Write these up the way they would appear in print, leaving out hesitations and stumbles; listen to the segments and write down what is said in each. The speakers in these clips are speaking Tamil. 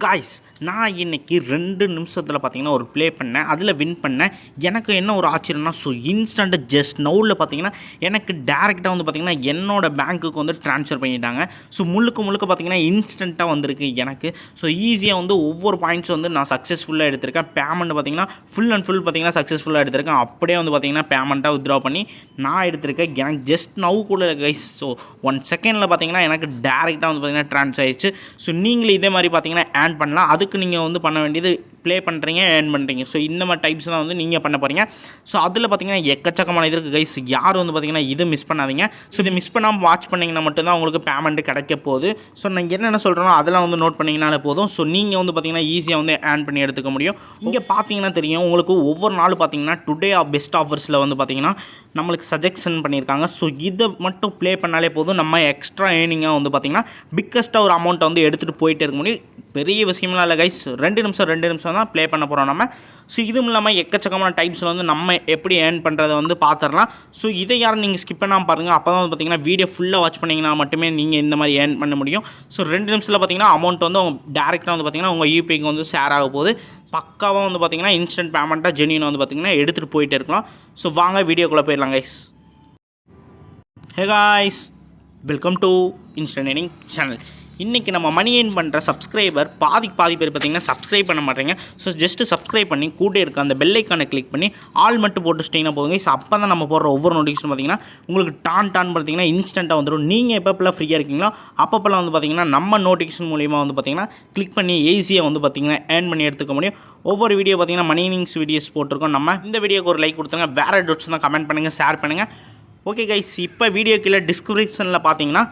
காய்ஸ் நான் இன்றைக்கி 2 நிமிஷத்தில் பார்த்தீங்கன்னா ஒரு ப்ளே பண்ணேன், அதில் வின் பண்ணேன். எனக்கு என்ன ஒரு ஆச்சரியம்னா, ஸோ இன்ஸ்டண்ட்டாக ஜஸ்ட் நவுவில் பார்த்தீங்கன்னா எனக்கு டேரெக்டாக வந்து பார்த்திங்கன்னா என்னோடய பேங்க்குக்கு வந்து ட்ரான்ஸ்ஃபர் பண்ணிட்டாங்க. ஸோ முழுக்க பார்த்திங்கன்னா இன்ஸ்டண்ட்டாக வந்திருக்கு எனக்கு. ஸோ ஈஸியாக வந்து ஒவ்வொரு பாயிண்ட்ஸ் வந்து நான் சக்ஸஸ்ஃபுல்லாக எடுத்திருக்கேன். பேமெண்ட் பார்த்திங்கன்னா ஃபுல் அண்ட் ஃபுல் பார்த்திங்கன்னா சக்ஸஸ்ஃபுல்லாக எடுத்திருக்கேன். அப்படியே வந்து பார்த்திங்கன்னா பேமெண்ட்டாக வித்ட்ரா பண்ணி நான் எடுத்திருக்கேன். எனக்கு ஜஸ்ட் நவ் கூட கைஸ். ஸோ 1 செகண்டில் பார்த்திங்கன்னா எனக்கு டேரெக்டாக வந்து பார்த்திங்கன்னா ட்ரான்ஸ்ஃபர் ஆயிடுச்சு. ஸோ நீங்களே இதே மாதிரி பார்த்திங்கன்னா ஏர்ன் பண்ணலாம். அதுக்கு நீங்கள் வந்து பண்ண வேண்டியது ப்ளே பண்ணுறீங்க, ஏர்ன் பண்ணுறீங்க. ஸோ இந்த மாதிரி டைப்ஸ் தான் வந்து நீங்கள் பண்ண போகிறீங்க. ஸோ அதில் பார்த்தீங்கன்னா எக்கச்சக்கமான இது இருக்குது கைஸ். யாரும் வந்து பார்த்தீங்கன்னா இது மிஸ் பண்ணாதீங்க. ஸோ இதை மிஸ் பண்ணாமல் வாட்ச் பண்ணிங்கன்னா மட்டும்தான் உங்களுக்கு பேமெண்ட் கிடைக்க போகுது. ஸோ நான் என்னென்ன சொல்கிறேனோ அதெல்லாம் வந்து நோட் பண்ணிங்கனாலே போதும். ஸோ நீங்கள் வந்து பார்த்தீங்கன்னா ஈஸியாக வந்து ஏர்ன் பண்ணி எடுத்துக்க முடியும். இங்கே பார்த்தீங்கன்னா தெரியும் உங்களுக்கு ஒவ்வொரு நாளும் பார்த்தீங்கன்னா டுடே பெஸ்ட் ஆஃபர்ஸில் வந்து பார்த்தீங்கன்னா நம்மளுக்கு சஜெக்ஷன் பண்ணியிருக்காங்க. ஸோ இதை மட்டும் ப்ளே பண்ணாலே போதும், நம்ம எக்ஸ்ட்ரா ஏர்னிங்காக வந்து பார்த்திங்கன்னா பிக்கஸ்ட்டாக ஒரு அமௌண்ட்டை வந்து எடுத்துகிட்டு போயிட்டே இருக்க முடியும். பெரிய விஷயம்லாம் இல்லை கைஸ். 2 நிமிஷம் தான் ப்ளே பண்ண போகிறோம் நம்ம. ஸோ இதுவும் இல்லாமல் எக்கச்சக்கமான டைப்ஸில் வந்து நம்ம எப்படி ஏர்ன் பண்ணுறதை வந்து பார்த்துடலாம். ஸோ இதை யாரும் நீங்கள் ஸ்கிப் பண்ணாமல் பாருங்கள். அப்போ தான் வந்து பார்த்திங்கன்னா வீடியோ ஃபுல்லாக வாட்ச் பண்ணிங்கன்னா மட்டுமே நீங்கள் இந்த மாதிரி ஏர்ன் பண்ண முடியும். ஸோ 2 நிமிஷத்தில் பார்த்திங்கன்னா அமௌண்ட் வந்து டேரெக்டாக வந்து பார்த்திங்கன்னா உங்கள் யூபிஐக்கு வந்து ஷேர் ஆக போகுது. பக்காவாக வந்து பார்த்திங்கன்னா இன்ஸ்டன்ட் பேமெண்ட்டாக ஜென்யூனாக வந்து பார்த்திங்கன்னா எடுத்துகிட்டு போயிட்டே இருக்கலாம். ஸோ வாங்க வீடியோக்குள்ளே போயிடலாம் guys. Hey guys, welcome to instant earning channel. இன்றைக்கி நம்ம மணி ஏர்ன் பண்ணுற சப்ஸ்கிரைபர் பாதி பேர் பார்த்திங்கன்னா சப்ஸ்கிரைப் பண்ண மாட்டேங்க. ஸோ ஜஸ்ட்டு சப்ஸ்கிரைப் பண்ணி கூட இருக்க அந்த பெல் ஐக்கானை கிளிக் பண்ணி ஆல் மட்டும் போட்டு ஸ்டேனா போதுங்க. ஸோ அப்போ தான் நம்ம போடுற ஒவ்வொரு நோட்டிஃபிகேஷன் பார்த்திங்கன்னா உங்களுக்கு டான் பார்த்திங்கன்னா இன்ஸ்டண்ட்டாக வந்துடும். நீங்கள் எப்பப்பெல்லாம் ஃப்ரீயாக இருக்கீங்களோ அப்பப்பெல்லாம் வந்து பார்த்திங்கன்னா நம்ம நோட்டிஃபிகேஷன் மூலிமா வந்து பார்த்திங்கன்னா கிளிக் பண்ணி ஈஸியாக வந்து பார்த்திங்கன்னா ஏர்ன் பண்ணி எடுத்துக்க முடியும். ஒவ்வொரு வீடியோ பார்த்திங்கன்னா மணி ஏர்னிங்ஸ் வீடியோஸ் போட்டிருக்கோம். நம்ம இந்த வீடியோக்கு ஒரு லைக் கொடுத்துருங்க. வேறு டவுட்ஸ் தான் கமெண்ட் பண்ணுங்கள், ஷேர் பண்ணுங்கள். ஓகே கைஸ், இப்போ வீடியோ கீழே டிஸ்கிரிப்ஷனில் பார்த்தீங்கன்னா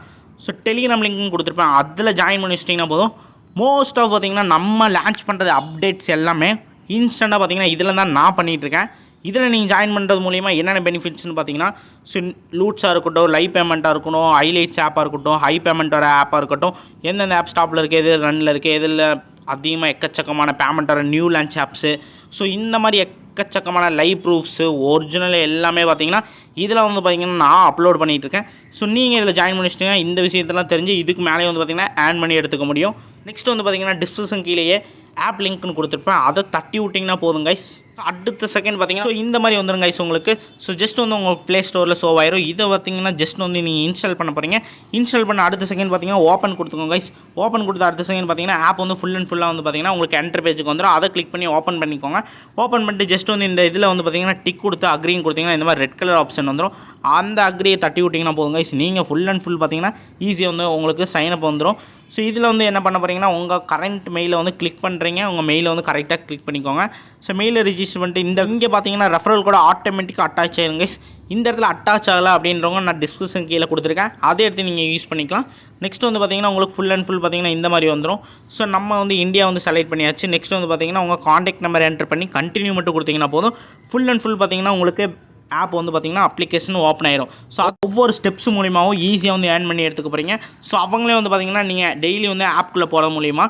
ஸோ டெலிகிராம் லிங்க்கும் கொடுத்துருப்பேன். அதில் ஜாயின் பண்ணி வச்சிட்டிங்கன்னா போதும். மோஸ்ட் ஆஃப் பார்த்திங்கன்னா நம்ம லான்ச் பண்ணுறது அப்டேட்ஸ் எல்லாமே இன்ஸ்டண்ட்டாக பார்த்திங்கன்னா இதில் தான் நான் பண்ணிகிட்ருக்கேன். இதில் நீங்கள் ஜாயின் பண்ணுறது மூலிமா என்னென்ன பெனிஃபிட்ஸ்னு பார்த்தீங்கன்னா ஸோ லூட்ஸாக இருக்கட்டும், லைவ் பேமெண்ட்டாக இருக்கணும், ஹைலைட்ஸ் ஆப்பாக இருக்கட்டும், ஹை பேமெண்ட் வர ஆப்பாக இருக்கட்டும், எந்தெந்த ஆப் ஸ்டாப்பில் இருக்குது, எது ரன்னில் இருக்குது, எதில் அதிகமாக எக்கச்சக்கமான பேமெண்ட் வர நியூ லான்ச் ஆப்ஸு. ஸோ இந்த மாதிரி எக்கச்சக்கமான லைவ் ப்ரூஃப்ஸு ஒரிஜினல் எல்லாமே பார்த்திங்கன்னா இதில் வந்து பார்த்திங்கன்னா நான் அப்லோட் பண்ணிகிட்ருக்கேன். ஸோ நீங்கள் இதில் ஜாயின் பண்ணிச்சிட்டிங்கன்னா இந்த விஷயத்தெல்லாம் தெரிஞ்சு இதுக்கு மேலே வந்து பார்த்திங்கன்னா ஏர்ன் பண்ணி எடுத்துக்க முடியும். நெக்ஸ்ட் வந்து பார்த்திங்கன்னா டிஸ்கிரிப்ஷன் கீழேயே ஆப் லிங்க்னு கொடுத்துருப்பேன். அதை தட்டி விட்டிங்கன்னா போதும் கைஸ். அடுத்த செகண்ட் பார்த்திங்கன்னா ஸோ இந்த மாதிரி வந்துடும் கைஸ் உங்களுக்கு. ஸோ ஜஸ்ட் வந்து உங்களுக்கு ப்ளே ஸ்டோரில் ஷோ ஆயிரும். இதை பார்த்திங்கன்னா ஜஸ்ட் வந்து நீங்கள் இன்ஸ்டால் பண்ண போகிறீங்க. இன்ஸ்டால் பண்ண அடுத்த செகண்ட் பார்த்திங்கன்னா ஓப்பன் கொடுத்துக்கோங்க கைஸ். ஓப்பன் கொடுத்த அடுத்த செகண்ட் பார்த்திங்கன்னா ஆப் வந்து ஃபுல் அண்ட் ஃபுல்லாக வந்து பார்த்திங்கன்னா உங்களுக்கு என்டர் பேஜுக்கு வந்துடும். அதை கிளிக் பண்ணி ஓப்பன் பண்ணிக்கோங்க. ஓப்பன் பண்ணிட்டு ஜஸ்ட் வந்து இந்த இதில் வந்து பார்த்திங்கன்னா டிக் கொடுத்து அக்ரின்னு கொடுத்திங்கன்னா இந்த மாதிரி ரெட் கலர் ஆப்ஷன் வந்துடும். அந்த அக்ரியை தட்டி விட்டிங்கன்னா போதும் கைஸ். நீங்கள் ஃபுல் அண்ட் ஃபுல் பார்த்திங்கன்னா ஈஸியாக வந்து உங்களுக்கு சைன் அப் வந்துடும். ஸோ இதில் வந்து என்ன பண்ண போகிறீங்கன்னா உங்கள் கரண்ட் மெயிலை வந்து கிளிக் பண்ணுறீங்க. உங்கள் மெயிலை வந்து கரெக்டாக கிளிக் பண்ணிக்கோங்க. ஸோ மெயிலை ரிஜிஸ்டர் பண்ணிட்டு இங்கே பார்த்தீங்கன்னா ரெஃபரல் கூட ஆட்டோமேட்டிக்காக அட்டாச் ஆயிருங்க. இந்த இடத்துல அட்டாச் ஆகலை அப்படின்றவங்க நான் டிஸ்கிரிப்ஷன் கீழே கொடுத்துருக்கேன். அதே எடுத்து நீங்கள் யூஸ் பண்ணிக்கலாம். நெக்ஸ்ட் வந்து பார்த்திங்கன்னா உங்களுக்கு ஃபுல் அண்ட் ஃபுல் பார்த்திங்கன்னா இந்த மாதிரி வந்துடும். ஸோ நம்ம வந்து இந்தியா வந்து செலக்ட் பண்ணியாச்சு. நெக்ஸ்ட் வந்து பார்த்திங்கன்னா உங்கள் காண்டாக்ட் நம்பர் என்டர் பண்ணி கண்டினியூ மட்டும் கொடுத்தீங்கன்னா போதும். ஃபுல் அண்ட் ஃபுல் பார்த்திங்கன்னா உங்களுக்கு ஆப் வந்து பார்த்திங்கன்னா அப்ளிகேஷன் ஓப்பன் ஆயிரும். ஸோ ஒவ்வொரு ஸ்டெப்ஸ் மூலிமாவும் ஈஸியாக வந்து ஏர்ன் பண்ணி எடுத்துக்க போகிறீங்க. ஸோ அவங்களே வந்து பார்த்திங்கன்னா நீங்கள் டெய்லி வந்து ஆப்குள்ளே போகிற மூலிமா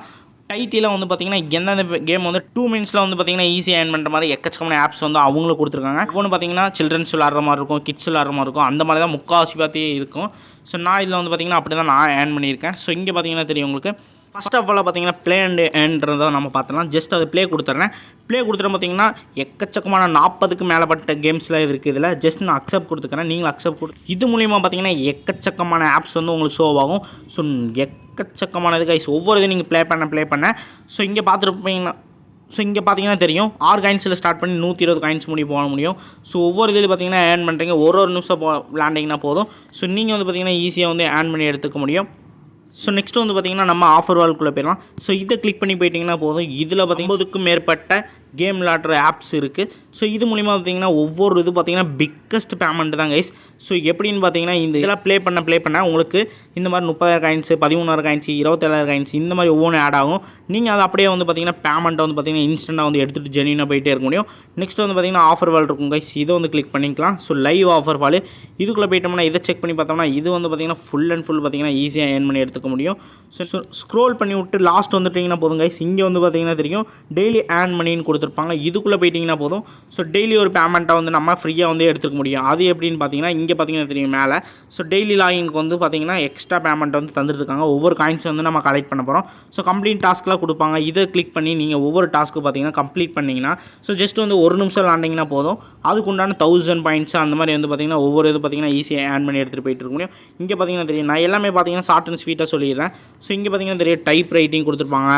டைட்டில் வந்து பார்த்திங்கன்னா எந்தெந்த கேம் வந்து 2 மினிட்ஸில் வந்து பார்த்திங்கன்னா ஈஸியாக ஏர்ன் பண்ணுற மாதிரி எக்கச்சக்கமான ஆப்ஸ் வந்து அவங்களும் கொடுத்துருக்காங்க. ஒன்று பார்த்திங்கன்னா சில்ட்ரன்ஸ் விளாட்ற மாதிரி இருக்கும், கிட்ஸ் விளாட்ற மாதிரி இருக்கும். அந்த மாதிரி தான் முக்கால்வாசி பார்த்தே இருக்கும். ஸோ நான் இதில் வந்து பார்த்திங்கன்னா அப்படி தான் நான் ஏர்ன் பண்ணியிருக்கேன். ஸோ இங்கே பார்த்திங்கன்னா தெரியும் உங்களுக்கு. ஃபஸ்ட் ஆஃப் ஆல் பார்த்திங்கன்னா ப்ளே அண்ட் ஏர்ன்றதை நம்ம பார்த்தலாம். ஜஸ்ட் அது ப்ளே கொடுத்துட்றேன். ப்ளே கொடுத்துட்டு பார்த்திங்கன்னா எக்கச்சக்கமான 40க்கு மேலேப்பட்ட கேம்ஸில் இருக்குது. இதில் ஜஸ்ட் நான் அக்செப்ட் கொடுத்துக்கிறேன். நீங்களும் அக்செப்ட் கொடு. இது மூலிமா பார்த்திங்கன்னா எக்கச்சக்கமான ஆப்ஸ் வந்து உங்களுக்கு ஷோ ஆகும். ஸோ எக்கச்சக்கமானது கைஸ். ஒவ்வொரு இது நீங்கள் ப்ளே பண்ண ஸோ இங்கே பார்த்துருப்பீங்கன்னா ஸோ இங்கே பார்த்தீங்கன்னா தெரியும் 6 காயின்ஸில் ஸ்டார்ட் பண்ணி 120 காயின்ஸ் போக முடியும். ஸோ ஒவ்வொரு இதில் பார்த்தீங்கன்னா ஏர்ன் பண்ணுறீங்க. ஒரு நிமிஷம் விளாண்டிங்கன்னா போதும். ஸோ நீங்கள் வந்து பார்த்திங்கன்னா ஈஸியாக வந்து ஏர்ன் பண்ணி எடுத்துக்க முடியும். ஸோ நெக்ஸ்ட்டு வந்து பார்த்திங்கன்னா நம்ம ஆஃபர் வால்குள்ளே போயிடலாம். ஸோ இதை கிளிக் பண்ணி போயிட்டிங்கன்னா போதும். இதில் 50க்கும் மேற்பட்ட கேம் விளாட்ற ஆப்ஸ் இருக்குது. ஸோ இது மூலிமா பார்த்திங்கன்னா ஒவ்வொரு இது பார்த்திங்கன்னா பிக்கஸ்ட் பேமெண்ட் தான் கைஸ். ஸோ எப்படின்னு பார்த்திங்கன்னா இந்த இதெல்லாம் ப்ளே பண்ண உங்களுக்கு இந்த மாதிரி 30,000 காயின்ஸு, 13,000 காயின்ஸு, 27,000 காயின்ஸ் இந்த மாதிரி ஒவ்வொன்றும் ஆட் ஆகும். நீங்கள் அதை அப்படியே வந்து பார்த்திங்கன்னா பேமெண்ட்டை வந்து பார்த்திங்கன்னா இன்ஸ்டண்ட்டாக வந்து எடுத்துகிட்டு ஜென்யூனாக போயிட்டே இருக்க முடியும். நெக்ஸ்ட் வந்து பார்த்திங்கன்னா ஆஃபர் வால் இருக்கும் கைஸ். இதை வந்து கிளிக் பண்ணிக்கலாம். ஸோ லைவ் ஆஃபர் வால் இதுக்குள்ளே போயிட்டோம்னா இதை செக் பண்ணி பார்த்தோம்னா இது வந்து பார்த்திங்கன்னா ஃபுல் அண்ட் ஃபுல் பார்த்திங்கன்னா ஈஸியாக ஏர்ன் பண்ணி எடுத்துக்க முடியும். ஸோ ஸ்க்ரோல் பண்ணி விட்டு லாஸ்ட் வந்துட்டிங்கன்னா போதும் கைஸ். இங்கே வந்து பார்த்திங்கன்னா தெரியும் டெய்லி ஏர்ன் பண்ணின்னு கொடுத்துருப்பாங்க. இதுக்குள்ளே போயிட்டிங்கன்னா போதும். ஸோ டெய்லி ஒரு பேமெண்ட்டை வந்து நம்ம ஃப்ரீயாக வந்து எடுத்துக்க முடியும். அது எப்படின்னு பார்த்தீங்கன்னா இங்கே பார்த்தீங்கன்னா தெரியும் மேலே. ஸோ டெய்லி லாகின்க்கு வந்து பார்த்தீங்கன்னா எக்ஸ்ட்ரா பேமெண்ட் வந்து தந்துட்டுருக்காங்க. ஒவ்வொரு காயின்ஸ் வந்து நம்ம கலெக்ட் பண்ண போகிறோம். ஸோ கம்ப்ளீட் டாஸ்க்லாம் கொடுப்பாங்க. இதை கிளிக் பண்ணி நீங்கள் ஒவ்வொரு டாஸ்க்கு பார்த்தீங்கன்னா கம்ப்ளீட் பண்ணிங்கன்னா ஸோ ஜஸ்ட் வந்து ஒரு நிமிஷம் விளாண்டிங்கன்னா போதும். அதுக்குண்டான 1000 பாயிண்ட்ஸ் அந்த மாதிரி வந்து பார்த்தீங்கன்னா ஒவ்வொரு இது பார்த்தீங்கன்னா ஈஸியாக ஆட் பண்ணி எடுத்துகிட்டு போயிட்டு இருக்க முடியும். இங்கே பார்த்தீங்கன்னா தெரியும் நான் எல்லாமே பார்த்தீங்கன்னா ஷார்ட் அண்ட் ஸ்வீட்டாக சொல்லிடுறேன். ஸோ இங்கே பார்த்தீங்கன்னா தெரியும் டைப் ரைட்டிங் கொடுத்துருப்பாங்க,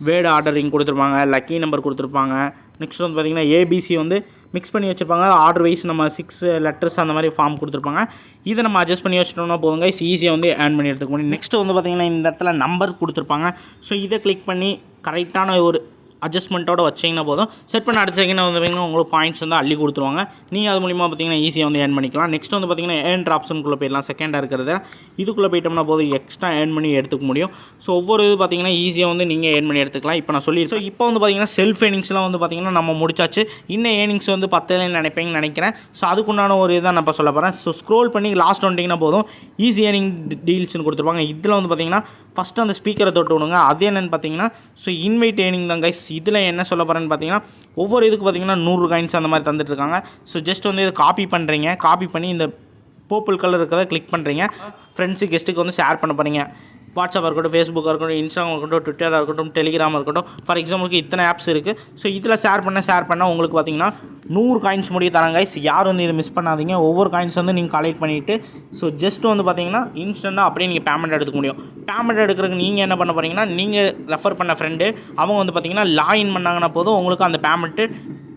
வேர்டு ஆர்டரிங் கொடுத்துருப்பாங்க, லக்கி நம்பர் கொடுத்துருப்பாங்க. நெக்ஸ்ட் வந்து பார்த்திங்கன்னா ஏபிசி வந்து மிக்ஸ் பண்ணி வச்சுருப்பாங்க. ஆர்டர் வைஸ் நம்ம 6 லெட்டர்ஸ் அந்த மாதிரி ஃபார்ம் கொடுத்துருப்பாங்க. இதை நம்ம அட்ஜஸ்ட் பண்ணி வச்சுட்டோம்னா போதுங்க, ஈஸியாக வந்து ஆட் பண்ணி எடுத்துக்க முடியும். நெக்ஸ்ட் வந்து பார்த்திங்கன்னா இந்த இடத்துல நம்பர் கொடுத்துருப்பாங்க. ஸோ இதை கிளிக் பண்ணி கரெக்டான ஒரு அட்ஜஸ்ட்மெண்ட்டோட வச்சிங்கன்னா போதும். செட் பண்ண அடுத்த செகண்ட் வந்து பார்த்திங்கன்னா உங்களுக்கு பாயிண்ட்ஸ் வந்து அள்ளி கொடுத்துருவாங்க. நீங்கள் அது மூலிமா பார்த்திங்கன்னா ஈஸியாக வந்து ஏர்ன் பண்ணிக்கலாம். நெக்ஸ்ட் வந்து பார்த்திங்கன்னா ஏர்ன் ஆப்ஷனுக்குள்ளே போயிடலாம். செகண்டாக இருக்கிறத இதுக்குள்ளே போயிட்டோம்னா போதும் எக்ஸ்ட்ரா ஏர்ன் பண்ணி எடுத்துக்க முடியும். ஸோ ஒவ்வொரு இது பார்த்திங்கன்னா ஈஸியாக வந்து நீங்கள் ஏர்ன் பண்ணி எடுத்துக்கலாம். இப்போ நான் சொல்லி ஸோ இப்போ வந்து பார்த்திங்கன்னா செல்ஃப் ஏர்னிங்ஸ்லாம் வந்து பார்த்திங்கன்னா நம்ம முடிச்சாச்சு. இன்னும் ஏர்னிங்ஸ் வந்து பத்தலைன்னு நினைக்கிறேன். ஸோ அதுக்குண்டான ஒரு இதான் நான் இப்போ சொல்ல போகிறேன். ஸோ ஸ்க்ரோல் பண்ணி லாஸ்ட் வந்துட்டிங்கன்னா போதும் ஈஸி ஏர்னிங் டீல்ஸ்னு கொடுத்துருப்பாங்க. இதில் வந்து பார்த்திங்கன்னா ஃபஸ்ட்டு அந்த ஸ்பீக்கரை தொட்டு விடுங்க. அது என்னென்னு பார்த்தீங்கன்னா ஸோ இன்வைட் ஏர்னிங் தான் கைஸ். இதில் என்ன சொல்ல போகிறேன்னு பார்த்தீங்கன்னா ஒவ்வொரு இதுக்கு பார்த்தீங்கன்னா 100 காயின்ஸ் அந்த மாதிரி தந்துட்டுருக்காங்க. ஸோ ஜஸ்ட் வந்து இதை காப்பி பண்ணுறீங்க. காப்பி பண்ணி இந்த பர்பிள் கலர் இருக்கிறத கிளிக் பண்ணுறீங்க. ஃப்ரெண்ட்ஸு கெஸ்ட்டுக்கு வந்து ஷேர் பண்ண போகிறீங்க. வாட்ஸ்அப்பாக இருக்கட்டும், ஃபேஸ்புக்காக இருக்கட்டும், இன்ஸ்டாகிராம் இருக்கட்டும், ட்விட்டராக இருக்கட்டும், டெலிகிராம் இருக்கட்டும். ஃபார் எக்ஸாம்பிளுக்கு இத்தனை ஆப்ஸ் இருக்குது. ஸோ இதில் ஷேர் பண்ண உங்களுக்கு பார்த்தீங்கன்னா 100 காயின்ஸ் முடிய தராங்க கைஸ். யாரும் வந்து இதை மிஸ் பண்ணாதீங்க. ஒவ்வொரு காயின்ஸ் வந்து நீங்கள் கலெக்ட் பண்ணிவிட்டு ஸோ ஜஸ்ட் வந்து பார்த்தீங்கன்னா இன்ஸ்டண்ட்டாக அப்படியே நீங்கள் பேமெண்ட் எடுத்துக்க முடியும். பேமெண்ட் எடுக்கிறதுக்கு நீங்கள் என்ன பண்ண போகிறீங்கன்னா நீங்கள் ரெஃபர் பண்ண ஃப்ரெண்டு அவங்க வந்து பார்த்தீங்கன்னா லாகின் பண்ணாங்கன்னா போதும் உங்களுக்கு அந்த பேமெண்ட்டு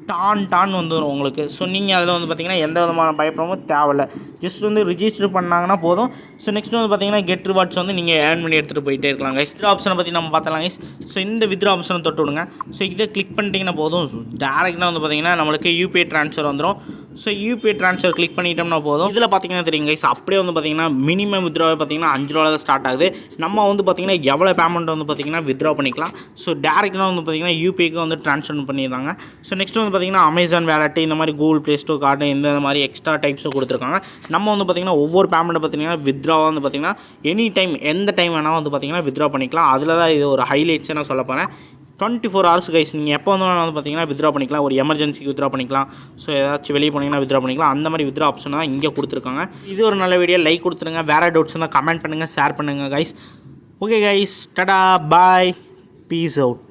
டான் வந்துடும் உங்களுக்கு. ஸோ நீங்கள் அதில் வந்து பார்த்திங்கன்னா எந்த விதமான பயப்படமும் தேவையில்லை. ஜஸ்ட் வந்து ரிஜிஸ்டர் பண்ணாங்கன்னா போதும். ஸோ நெக்ஸ்ட் வந்து பார்த்திங்கன்னா கெட் ரிவார்ட்ஸ் வந்து நீங்கள் ஏர்ன் பண்ணி எடுத்துகிட்டு போயிட்டே இருக்கலாம் கைஸ். வித்ரா ஆப்ஷனை பற்றி நம்ம பார்த்தலாம் கைஸ். ஸோ இந்த வித்ரா ஆப்ஷனை தொட்டு விடுங்க. ஸோ இதை கிளிக் பண்ணிட்டீங்கன்னா போதும் டேரெக்டாக வந்து பார்த்திங்கன்னா நம்மளுக்கு யூபிஐ ட்ரான்ஸ்ஃபர் வந்துடும். ஸோ யூபிஐ ட்ரான்ஸ்ஃபர் கிளிக் பண்ணிட்டோம்னா போதும். இதில் பார்த்திங்கன்னா தெரியும் கைஸ் அப்படியே வந்து பார்த்திங்கன்னா மினிமம் வித்ராவே பார்த்திங்கன்னா 5 ரூபா தான் ஸ்டார்ட் ஆகுது. நம்ம வந்து பார்த்திங்கன்னா எவ்வளோ பேமெண்ட் வந்து பார்த்திங்கன்னா வித்ரா பண்ணிக்கலாம். ஸோ டேரெக்டாக வந்து பார்த்திங்கன்னா யூபிஐக்கு வந்து ட்ரான்ஸ்ஃபர் பண்ணிடுறாங்க. ஸோ நெக்ஸ்ட் வந்து பார்த்திங்கன்னா அமேசான் வேலெட் இந்த மாதிரி கூகுள் ப்ளே ஸ்டோர் கார்டு இந்த மாதிரி எக்ஸ்ட்ரா டைப்ஸும் கொடுத்துருக்காங்க. நம்ம வந்து பார்த்திங்கன்னா ஒவ்வொரு பேமெண்ட்டை பார்த்திங்கன்னா வித்ராவாக வந்து பார்த்திங்கன்னா எனி டைம் எந்த டைம் வேணால் வந்து பார்த்திங்கன்னா வித்ரா பண்ணிக்கலாம். அதில் தான் இது ஒரு ஹைலைட்ஸே நான் சொல்ல போகிறேன். 24 hours கைஸ். நீங்கள் எப்போ வந்து வேணாலும் பார்த்திங்கன்னா வித்ரா பண்ணிக்கலாம். ஒரு எமர்ஜென்சிக்கு வித்ரா பண்ணிக்கலாம். ஸோ ஏதாச்சும் வெளியே போனீங்கன்னா வித்ரா பண்ணிக்கலாம். அந்த மாதிரி வித்ரா ஆப்ஷன் தான் இங்கே கொடுத்துருக்காங்க. இது ஒரு நல்ல வீடியோ. லைக் கொடுத்துருங்க. வேறு டவுட்ஸ் இருந்தால் கமெண்ட் பண்ணுங்கள், ஷேர் பண்ணுங்கள் கைஸ். ஓகே கைஸ், டடா பாய், பீஸ் அவுட்.